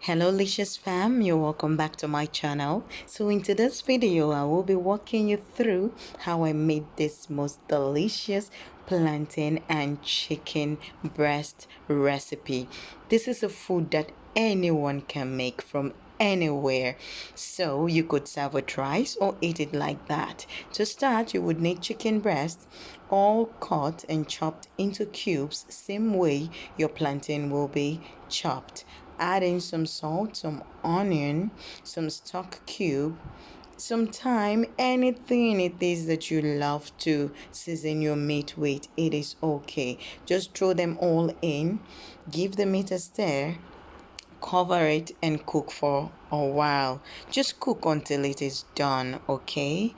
Hello Licious fam, you're welcome back to my channel. So in today's video I will be walking you through how I made this most delicious plantain and chicken breast recipe. This is a food that anyone can make from anywhere, so you could serve with rice or eat it like that. To start, you would need chicken breast, all cut and chopped into cubes, same way your plantain will be chopped. Add in some salt, some onion, some stock cube, some thyme, anything it is that you love to season your meat with, it is okay. Just throw them all in, give the meat a stir, cover it and cook for a while. Just cook until it is done, okay?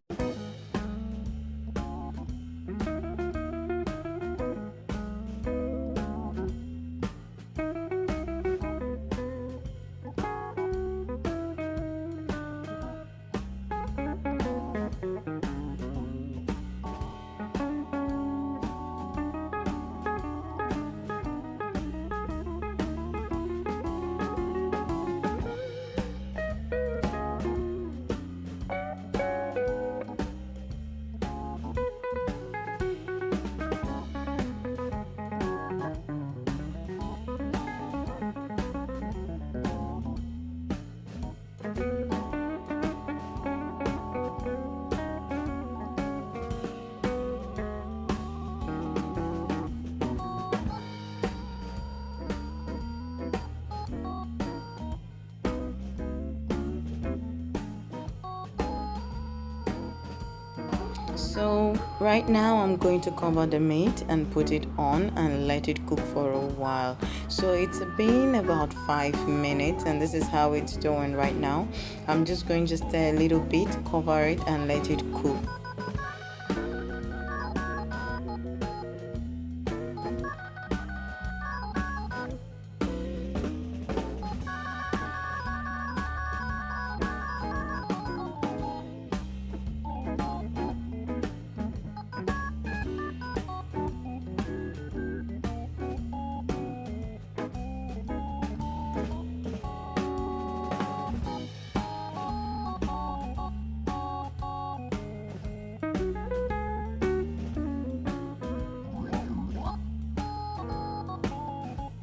So right now I'm going to cover the meat and put it on and let it cook for a while. So it's been about 5 minutes and this is how it's doing right now. I'm just going to stir a little bit, cover it and let it cook.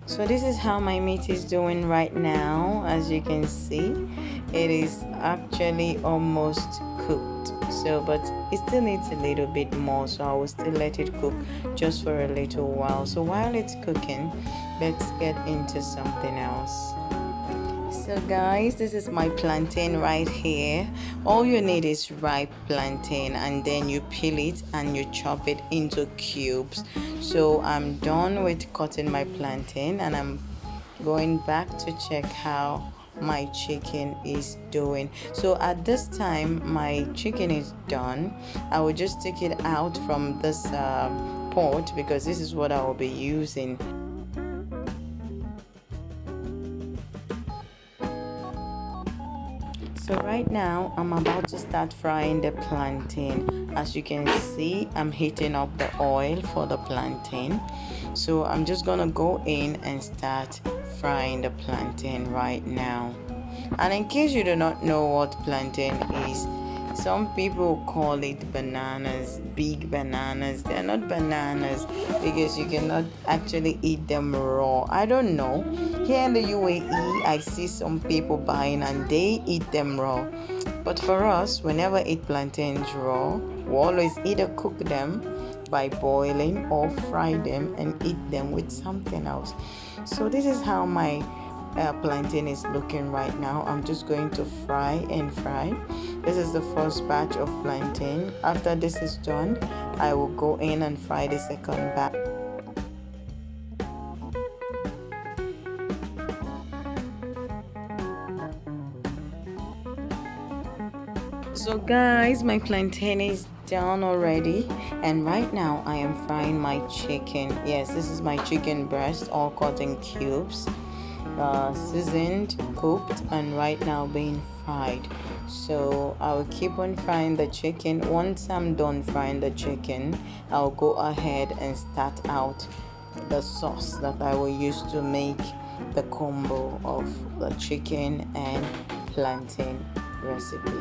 So this is how my meat is doing right now. As you can see, it is actually almost cooked. So but it still needs a little bit more, so I will still let it cook just for a little while. So while it's cooking, let's get into something else. So guys, this is my plantain right here. All you need is ripe plantain and then you peel it and you chop it into cubes. So I'm done with cutting my plantain and I'm going back to check how my chicken is doing. So at this time my chicken is done. I will just take it out from this pot because this is what I will be using. So right now I'm about to start frying the plantain. As you can see, I'm heating up the oil for the plantain. So I'm just gonna go in and start frying the plantain right now. And in case you do not know what plantain is, some people call it bananas, big bananas. They're not bananas because you cannot actually eat them raw. I don't know. Here in the UAE, I see some people buying and they eat them raw. But for us, we never eat plantains raw. We always either cook them by boiling or fry them and eat them with something else. So this is how my plantain is looking right now. I'm just going to fry and fry. This is the first batch of plantain. After this is done, I will go in and fry the second batch. So guys, my plantain is done already and right now I am frying my chicken. Yes, this is my chicken breast, all cut in cubes, seasoned, cooked, and right now being fried. So I will keep on frying the chicken. Once I'm done frying the chicken, I'll go ahead and start out the sauce that I will use to make the combo of the chicken and plantain recipe.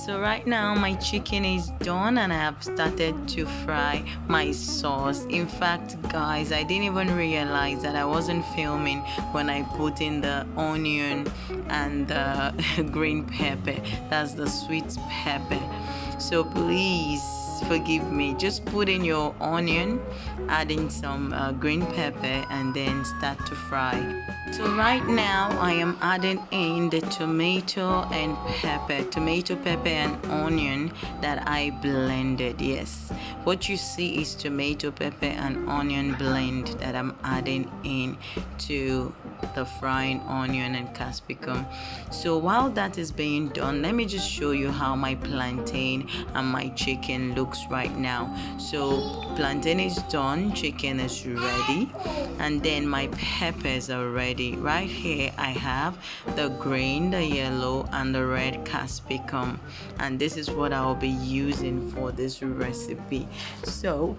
So right now my chicken is done and I have started to fry my sauce. In fact, guys, I didn't even realize that I wasn't filming when I put in the onion and the green pepper. That's the sweet pepper. So please forgive me. Just put in your onion, add in some green pepper, and then start to fry. So right now I am adding in the tomato, pepper and onion that I blended. Yes, what you see is tomato, pepper and onion blend that I'm adding in to the frying onion and capsicum. So while that is being done, let me just show you how my plantain and my chicken looks right now. So plantain is done, chicken is ready, and then my peppers are ready. Right here I have the green, the yellow and the red capsicum, and this is what I'll be using for this recipe. So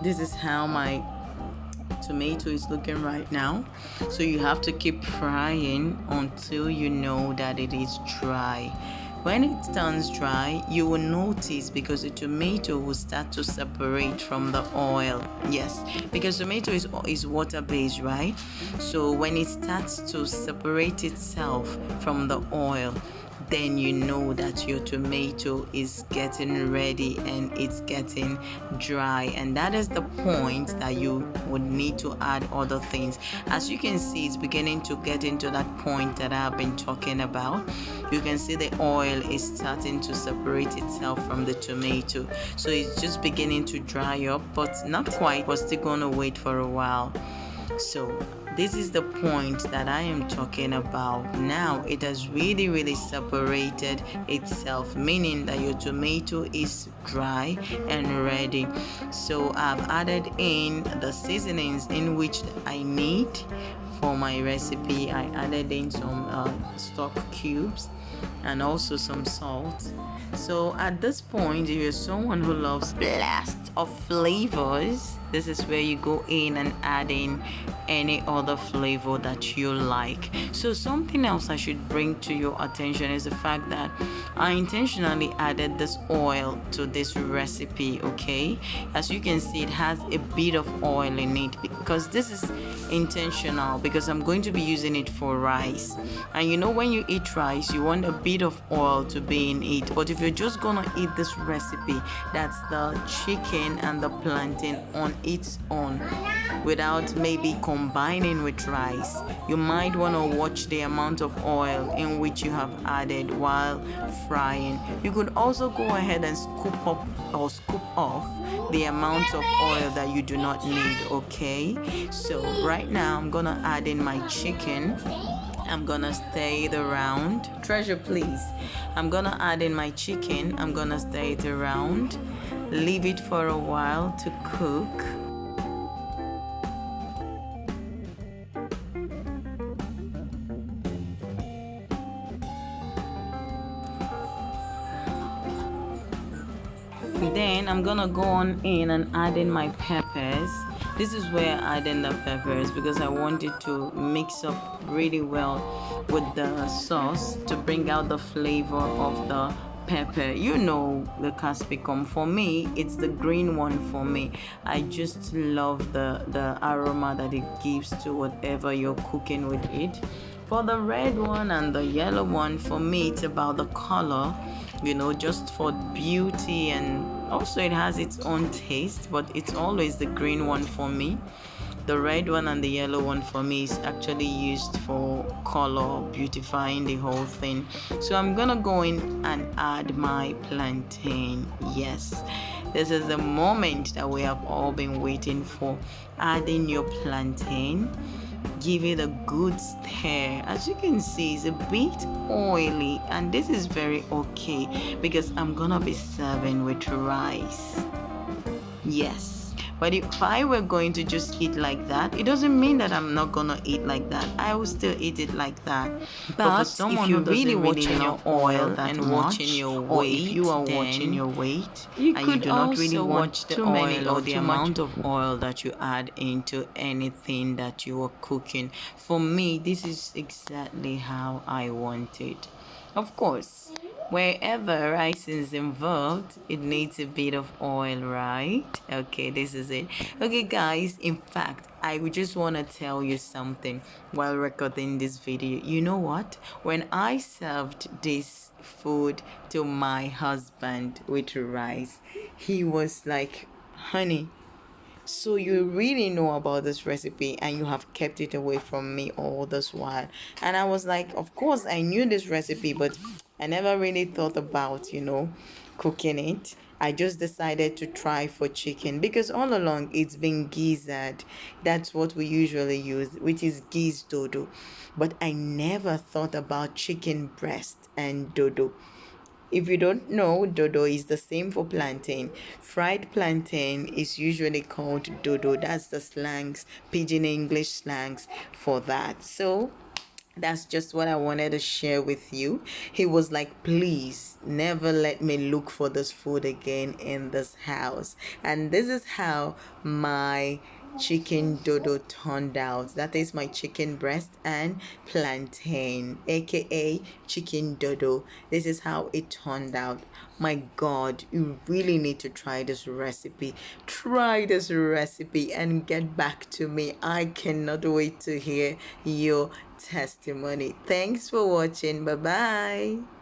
this is how my tomato is looking right now. So you have to keep frying until you know that it is dry. When it turns dry, you will notice, because the tomato will start to separate from the oil. Yes, because tomato is water based, right? So when it starts to separate itself from the oil, then you know that your tomato is getting ready and it's getting dry, and that is the point that you would need to add other things. As you can see, it's beginning to get into that point that I've been talking about. You can see the oil is starting to separate itself from the tomato, so it's just beginning to dry up, but not quite. We're still gonna wait for a while. So this is the point that I am talking about. Now it has really separated itself, meaning that your tomato is dry and ready. So I've added in the seasonings in which I need for my recipe. I added in some stock cubes and also some salt. So at this point, if you're someone who loves blast of flavors, this is where you go in and add in any other flavor that you like. So something else I should bring to your attention is the fact that I intentionally added this oil to this recipe. Okay, as you can see, it has a bit of oil in it because this is intentional, because I'm going to be using it for rice, and you know, when you eat rice you want a bit of oil to be in it. But if you're just gonna eat this recipe, that's the chicken and the plantain on its own without maybe combining with rice, you might want to watch the amount of oil in which you have added while frying. You could also go ahead and scoop up or scoop off the amount of oil that you do not need. Okay, so right now I'm gonna add in my chicken. I'm gonna stir it around. Treasure, please. I'm gonna add in my chicken. I'm gonna stir it around, leave it for a while to cook. Then I'm gonna go on in and add in my peppers. This is where I add in the peppers because I want it to mix up really well with the sauce to bring out the flavor of the pepper. You know, the capsicum, for me it's the green one. For me, I just love the aroma that it gives to whatever you're cooking with it. For the red one and the yellow one, for me it's about the color, you know, just for beauty, and also it has its own taste, but it's always the green one for me. The red one and the yellow one for me is actually used for color, beautifying the whole thing. So I'm gonna go in and add my plantain. Yes, this is the moment that we have all been waiting for. Adding your plantain, give it a good stir. As you can see, it's a bit oily, and this is very okay because I'm gonna be serving with rice. Yes, but if I were going to just eat like that, it doesn't mean that I'm not gonna eat like that. I will still eat it like that. But for someone who doesn't really love oil and watching your weight, or if you are watching your weight, and you do not really want too many or the amount of oil that you add into anything that you are cooking. For me, this is exactly how I want it. Of course, wherever rice is involved, it needs a bit of oil, right? Okay, this is it. Okay, guys, in fact, I would just want to tell you something while recording this video. You know what? When I served this food to my husband with rice, he was like, honey, so you really know about this recipe and you have kept it away from me all this while. And I was like, of course I knew this recipe, but I never really thought about, cooking it. I just decided to try for chicken because all along it's been gizzard. That's what we usually use, which is geese dodo. But I never thought about chicken breast and dodo. If you don't know, dodo is the same for plantain. Fried plantain is usually called dodo. That's the slangs, pidgin English slangs for that. So that's just what I wanted to share with you. He was like, please never let me look for this food again in this house. And this is how my chicken dodo turned out. That is my chicken breast and plantain, aka chicken dodo. This is how it turned out. My god, you really need to try this recipe. Try this recipe and get back to me. I cannot wait to hear your testimony. Thanks for watching. Bye bye.